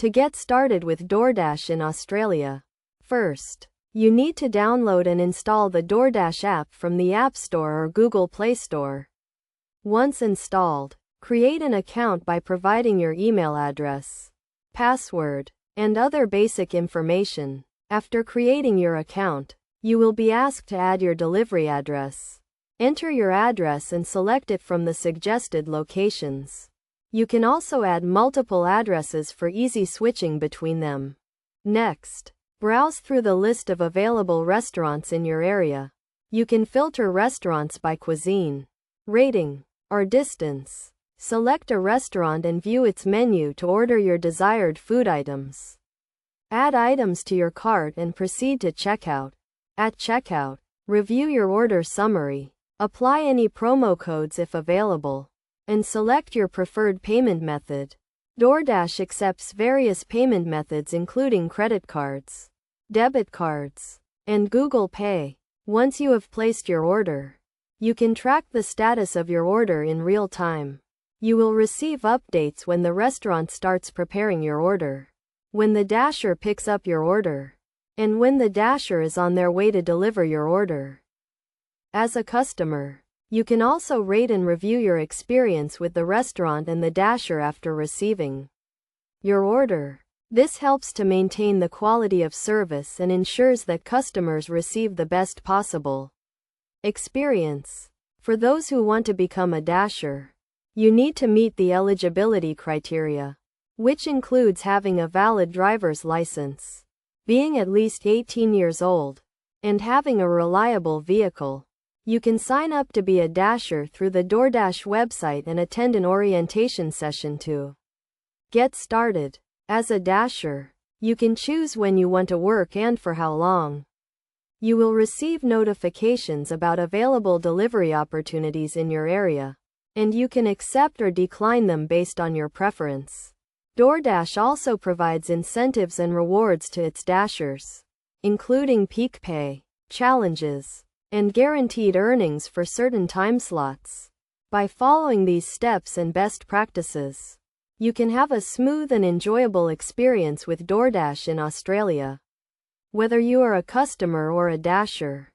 To get started with DoorDash in Australia, first, you need to download and install the DoorDash app from the App Store or Google Play Store. Once installed, create an account by providing your email address, password, and other basic information. After creating your account, you will be asked to add your delivery address. Enter your address and select it from the suggested locations. You can also add multiple addresses for easy switching between them. Next, browse through the list of available restaurants in your area. You can filter restaurants by cuisine, rating, or distance. Select a restaurant and view its menu to order your desired food items. Add items to your cart and proceed to checkout. At checkout, review your order summary, apply any promo codes if available, and select your preferred payment method. DoorDash accepts various payment methods including credit cards, debit cards, and Google Pay. Once you have placed your order, you can track the status of your order in real time. You will receive updates when the restaurant starts preparing your order, when the dasher picks up your order, and when the dasher is on their way to deliver your order. As a customer, you can also rate and review your experience with the restaurant and the dasher after receiving your order. This helps to maintain the quality of service and ensures that customers receive the best possible experience. For those who want to become a dasher, you need to meet the eligibility criteria, which includes having a valid driver's license, being at least 18 years old, and having a reliable vehicle. You can sign up to be a dasher through the DoorDash website and attend an orientation session to get started. As a dasher, you can choose when you want to work and for how long. You will receive notifications about available delivery opportunities in your area, and you can accept or decline them based on your preference. DoorDash also provides incentives and rewards to its dashers, including peak pay, challenges, and guaranteed earnings for certain time slots. By following these steps and best practices, you can have a smooth and enjoyable experience with DoorDash in Australia. Whether you are a customer or a dasher,